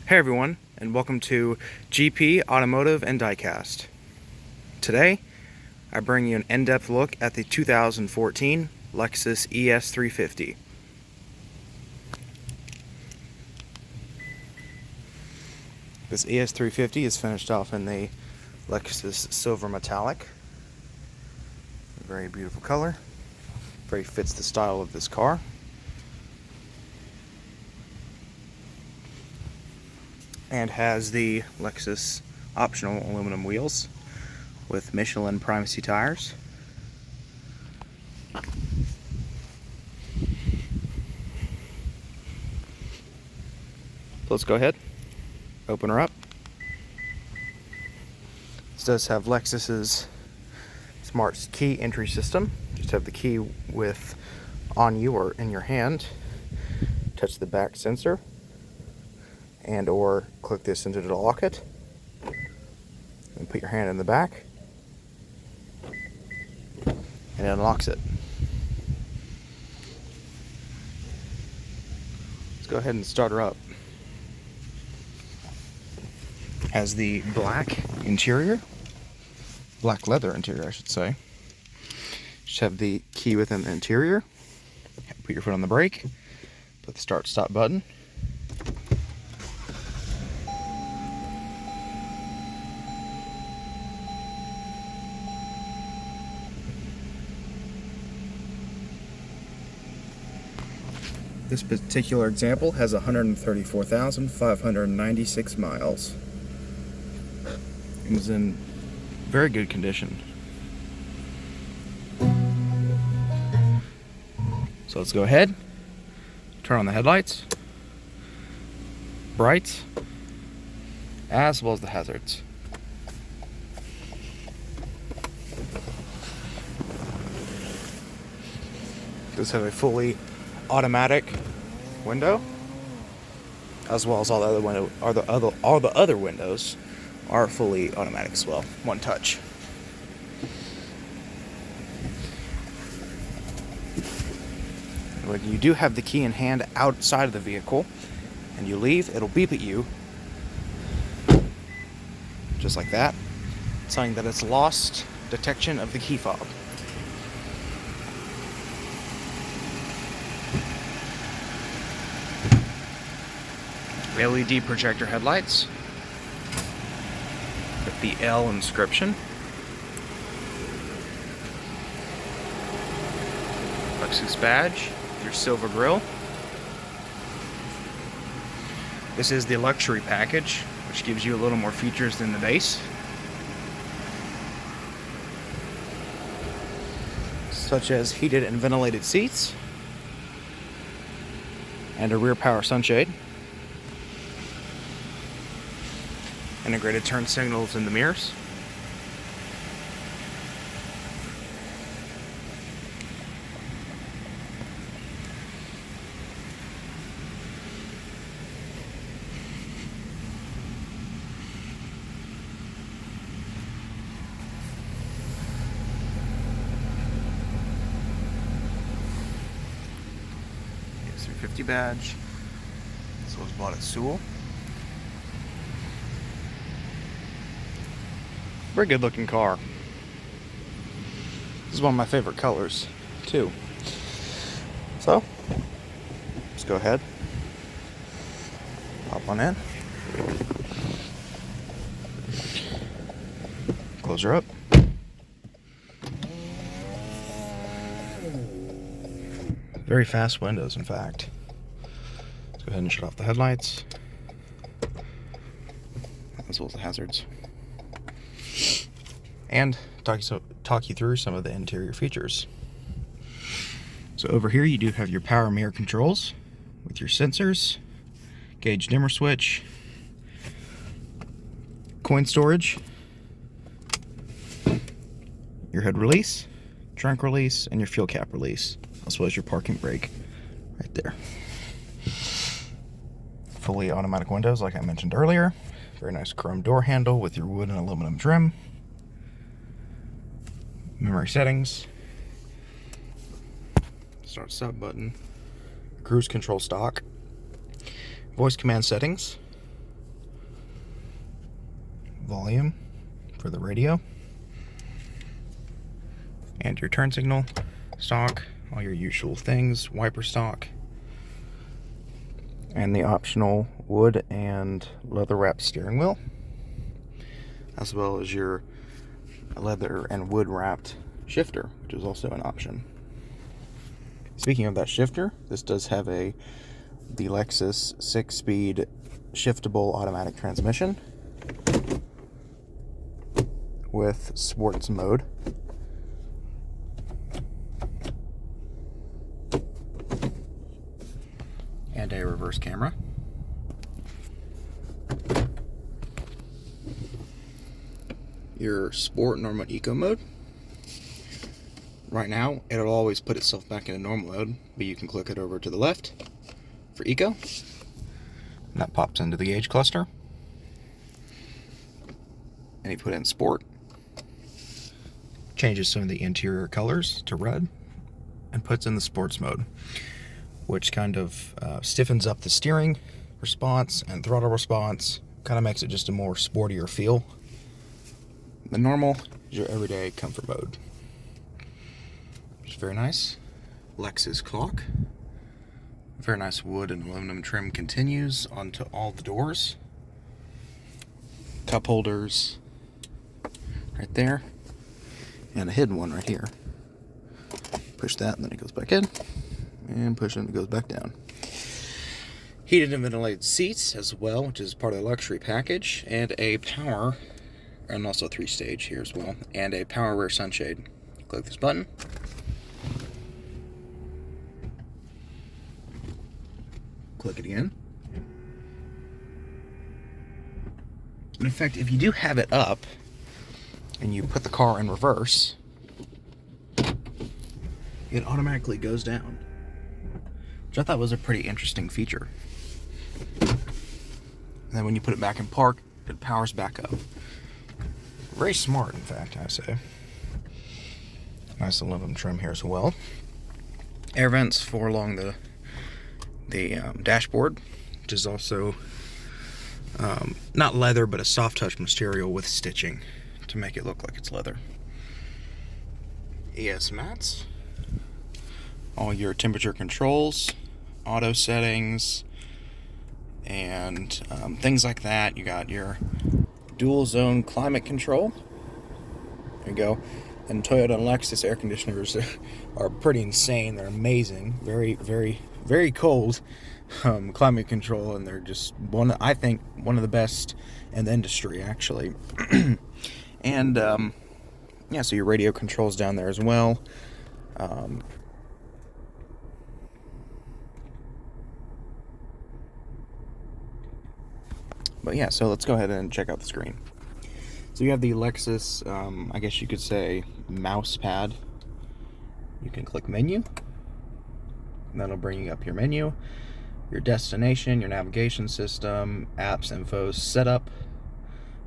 Hey everyone, and welcome to GP Automotive and Diecast. Today, I bring you an in-depth look at the 2014 Lexus ES350. This ES350 is finished off in the Lexus Silver Metallic. A very beautiful color. Very fits the style of this car. And has the Lexus optional aluminum wheels with Michelin Primacy tires. So let's go ahead, open her up. This does have Lexus's smart key entry system. Just have the key with on you or in your hand. Touch the back sensor and or click this into the lock it. And put your hand in the back and it unlocks it. Let's go ahead and start her up. Has the black interior, black leather interior I should say. Just have the key within the interior. Put your foot on the brake, put the start stop button. This particular example has 134,596 miles. It was in very good condition. So let's go ahead, turn on the headlights, brights, as well as the hazards. Does have a fully automatic window, as well as all the other windows are fully automatic as well. One touch. When you do have the key in hand outside of the vehicle and you leave, it'll beep at you just like that, saying that it's lost detection of the key fob. LED projector headlights with the L inscription. Lexus badge, your silver grille. This is the luxury package, which gives you a little more features than the base, such as heated and ventilated seats and a rear power sunshade. Integrated turn signals in the mirrors. ES350 badge. This was bought at Sewell. Very good looking car. This is one of my favorite colors too. So let's go ahead, pop on in, close her up. Very fast windows, in fact. Let's go ahead and shut off the headlights as well as the hazards, and talk you through some of the interior features. So over here you do have your power mirror controls with your sensors, gauge dimmer switch, coin storage, your hood release, trunk release, and your fuel cap release, as well as your parking brake right there. Fully automatic windows like I mentioned earlier. Very nice chrome door handle with your wood and aluminum trim. Memory settings, start stop button, cruise control stock, voice command settings, volume for the radio, and your turn signal, stock, all your usual things, wiper stock, and the optional wood and leather wrapped steering wheel, as well as your leather and wood wrapped shifter, which is also an option. Speaking of that shifter, this does have the Lexus 6-speed shiftable automatic transmission with sports mode. And a reverse camera. Your sport, normal, eco mode. Right now, it'll always put itself back into normal mode, but you can click it over to the left for eco. And that pops into the gauge cluster. And you put in sport. Changes some of the interior colors to red and puts in the sports mode, which kind of stiffens up the steering response and throttle response, kind of makes it just a more sportier feel. The normal is your everyday comfort mode. Which is very nice. Lexus clock. Very nice wood and aluminum trim continues onto all the doors. Cup holders right there. And a hidden one right here. Push that and then it goes back in. And push it and it goes back down. Heated and ventilated seats as well, which is part of the luxury package. And a power, and also 3-stage here as well. And a power rear sunshade. Click this button. Click it again. In fact, if you do have it up and you put the car in reverse, it automatically goes down, which I thought was a pretty interesting feature. And then when you put it back in park, it powers back up. Very smart, in fact, I say. Nice aluminum trim here as well. Air vents for along the dashboard, which is also not leather, but a soft touch material with stitching to make it look like it's leather. ES mats, all your temperature controls, auto settings, and things like that. You got your dual zone climate control. There you go. And Toyota and Lexus air conditioners are pretty insane. They're amazing. Very, very, very cold climate control, and they're just I think one of the best in the industry, actually. And yeah, so your radio controls down there as well. But yeah, so let's go ahead and check out the screen. So you have the Lexus, I guess you could say, mouse pad. You can click menu, and that'll bring you up your menu, your destination, your navigation system, apps, info, setup,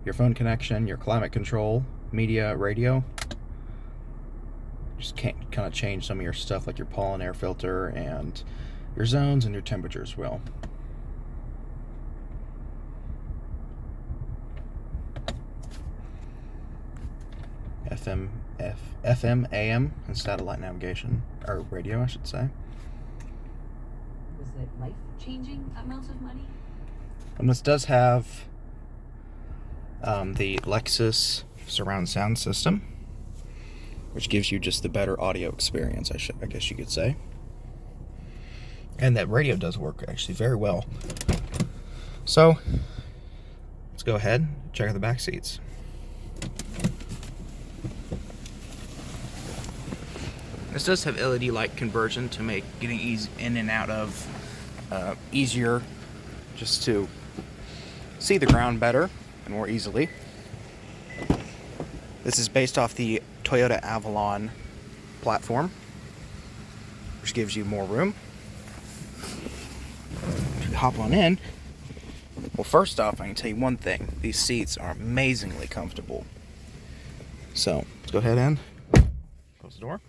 your phone connection, your climate control, media, radio. Just can't kind of change some of your stuff like your pollen air filter and your zones and your temperature as well. FM, AM, and satellite navigation, or radio, I should say. Was it life-changing amounts of money? And this does have the Lexus surround sound system, which gives you just the better audio experience, I guess you could say. And that radio does work actually very well. So let's go ahead and check out the back seats. This does have LED light conversion to make getting easy in and out of easier, just to see the ground better and more easily. This is based off the Toyota Avalon platform, which gives you more room. If you hop on in, well, first off, I can tell you one thing. These seats are amazingly comfortable. So let's go ahead and close the door.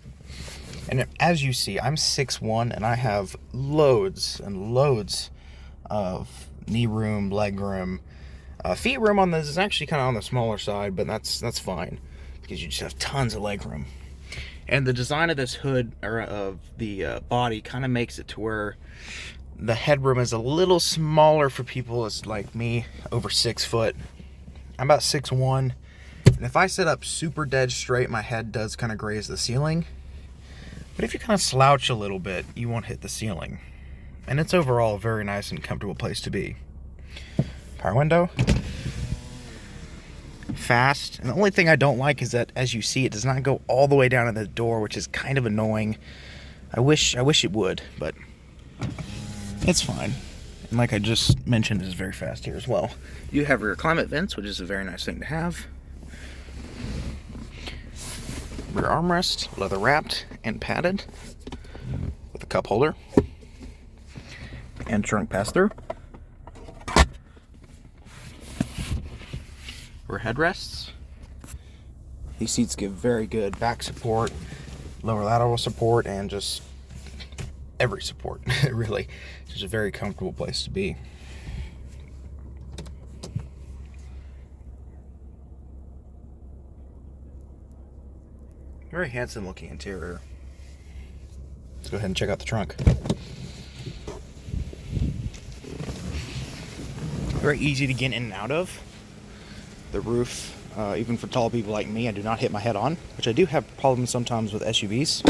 And as you see, I'm 6'1", and I have loads and loads of knee room, leg room, Feet room on this is actually kind of on the smaller side, but that's fine because you just have tons of leg room. And the design of this hood, or of the body, kind of makes it to where the headroom is a little smaller for people as like me, over 6 foot. I'm about 6'1", and if I sit up super dead straight, my head does kind of graze the ceiling. But if you kind of slouch a little bit, you won't hit the ceiling. And it's overall a very nice and comfortable place to be. Power window. Fast. And the only thing I don't like is that, as you see, it does not go all the way down to the door, which is kind of annoying. I wish it would, but it's fine. And like I just mentioned, it is very fast here as well. You have rear climate vents, which is a very nice thing to have. Rear armrest, leather wrapped and padded, with a cup holder and trunk pass-through. Rear headrests. These seats give very good back support, lower lateral support, and just every support, really. It's just a very comfortable place to be. Very handsome looking interior. Let's go ahead and check out the trunk. Very easy to get in and out of. The roof, even for tall people like me, I do not hit my head on, which I do have problems sometimes with SUVs.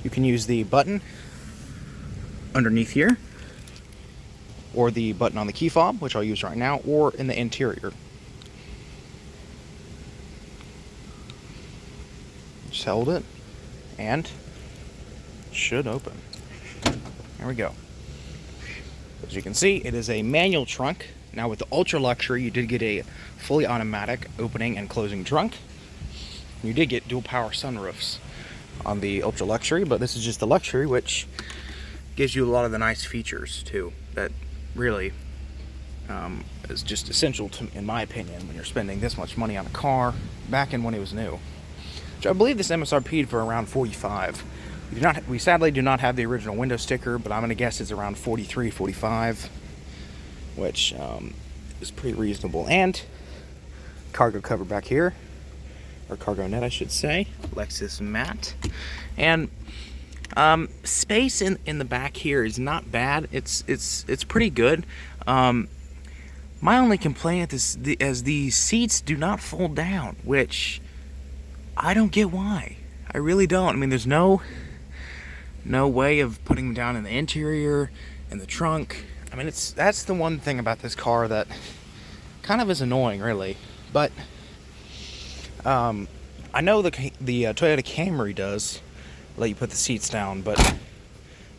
You can use the button underneath here, or the button on the key fob, which I'll use right now, or in the interior. Just hold it, and it should open. There we go. As you can see, it is a manual trunk. Now with the Ultra Luxury, you did get a fully automatic opening and closing trunk. You did get dual power sunroofs on the Ultra Luxury, but this is just the Luxury, which gives you a lot of the nice features too, that really is just essential to, in my opinion, when you're spending this much money on a car back in when it was new. Which I believe this MSRP'd for around $45. We sadly do not have the original window sticker, but I'm going to guess it's around $43, $45, which is pretty reasonable. And cargo cover back here, or cargo net I should say, Lexus matte. And space in the back here is not bad. It's pretty good. My only complaint is as these seats do not fold down, which I don't get why. I really don't. I mean, there's no way of putting them down in the interior, in the trunk. I mean, that's the one thing about this car that kind of is annoying, really. But I know the Toyota Camry does let you put the seats down, but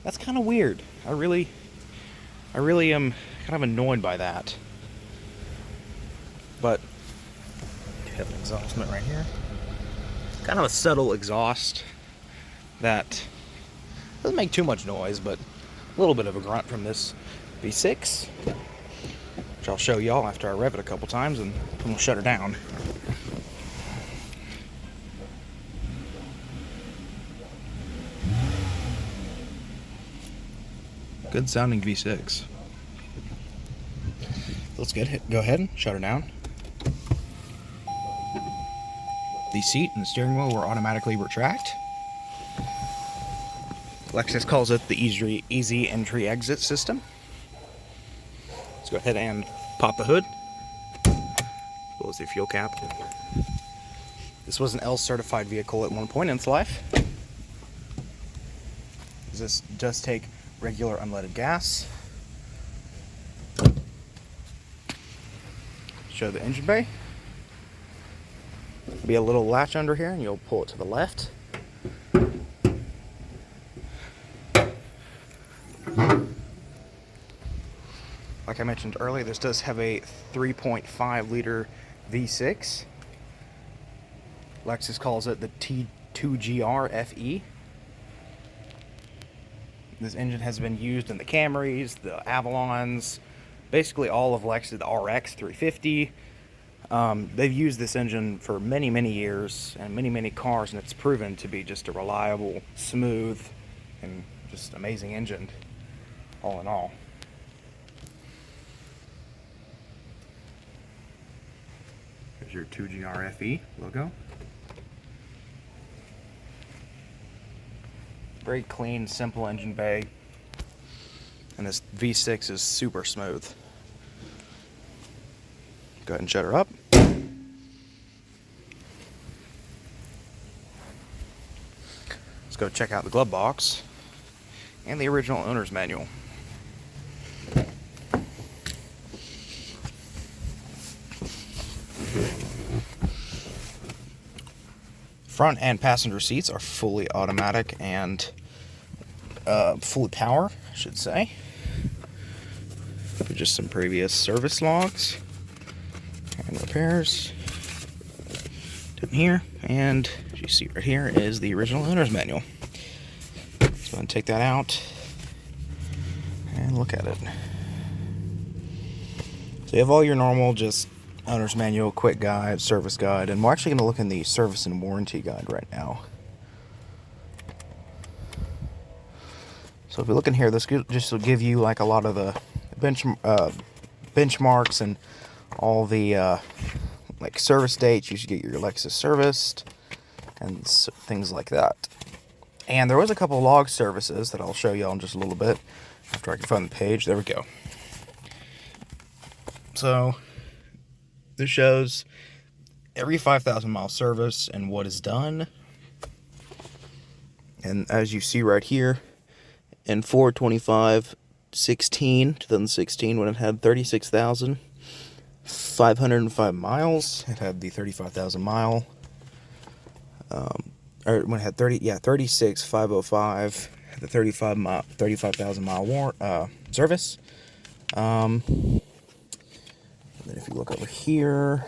that's kind of weird. I really am kind of annoyed by that. But you have an exhaust vent right here. Kind of a subtle exhaust that doesn't make too much noise, but a little bit of a grunt from this V6, which I'll show y'all after I rev it a couple times, and then we'll shut her down. Good sounding V6. Let's go ahead and shut her down. The seat and the steering wheel will automatically retract. Lexus calls it the easy entry-exit system. Let's go ahead and pop the hood. Close the fuel cap. This was an L certified vehicle at one point in its life. This does take regular unleaded gas. Show the engine bay. Be a little latch under here, and you'll pull it to the left. Like I mentioned earlier, this does have a 3.5 liter V6. Lexus calls it the T2GR FE. This engine has been used in the Camrys, the Avalons, basically all of Lexus, the RX 350. They've used this engine for many, many years and many, many cars, and it's proven to be just a reliable, smooth, and just amazing engine, all in all. There's your 2GRFE logo. Very clean, simple engine bay. And this V6 is super smooth. Go ahead and shut her up. Let's go check out the glove box and the original owner's manual. Front and passenger seats are fully automatic and fully power, I should say. Just some previous service logs and repairs down here, and as you see right here is the original owner's manual. Let's go ahead and take that out and look at it. So you have all your normal just owner's manual, quick guide, service guide, and we're actually going to look in the service and warranty guide right now. So if you look in here, this just will give you like a lot of the benchmarks and all the like service dates. You should get your Lexus serviced and things like that. And there was a couple log services that I'll show you in just a little bit after I can find the page. There we go. So this shows every 5,000 mile service and what is done. And as you see right here, in 2016, when it had 36,505 miles, it had the 35,000 mile. Or when it had 36,505, had the 35,000 mile service. And then if you look over here,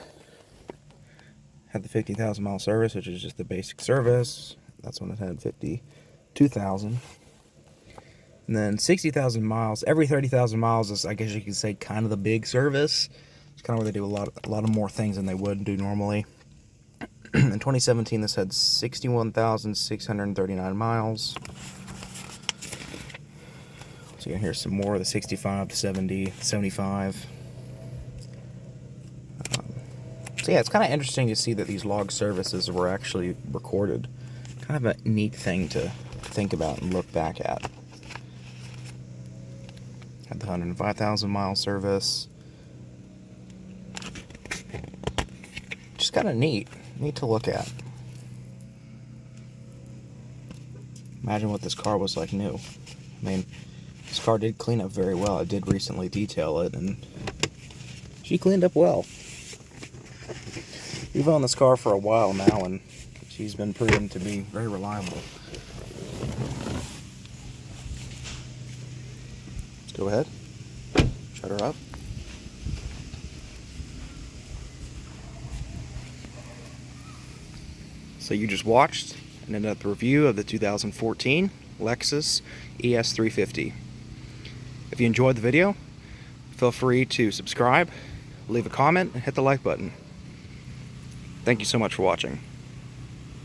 had the 50,000 mile service, which is just the basic service. That's when it had 52,000. And then 60,000 miles. Every 30,000 miles is, I guess you could say, kind of the big service. It's kind of where they do a lot of more things than they would do normally. In 2017, this had 61,639 miles. So you can hear some more of the 65, the 70, the 75. So yeah, it's kind of interesting to see that these log services were actually recorded. Kind of a neat thing to think about and look back at. Had the 105,000 mile service. Just kind of neat to look at. Imagine what this car was like new. I mean, this car did clean up very well. I did recently detail it, and she cleaned up well. We've owned this car for a while now, and she's been proven to be very reliable. Let's go ahead, shut her up. So you just watched an in-depth review of the 2014 Lexus ES350. If you enjoyed the video, feel free to subscribe, leave a comment, and hit the like button. Thank you so much for watching.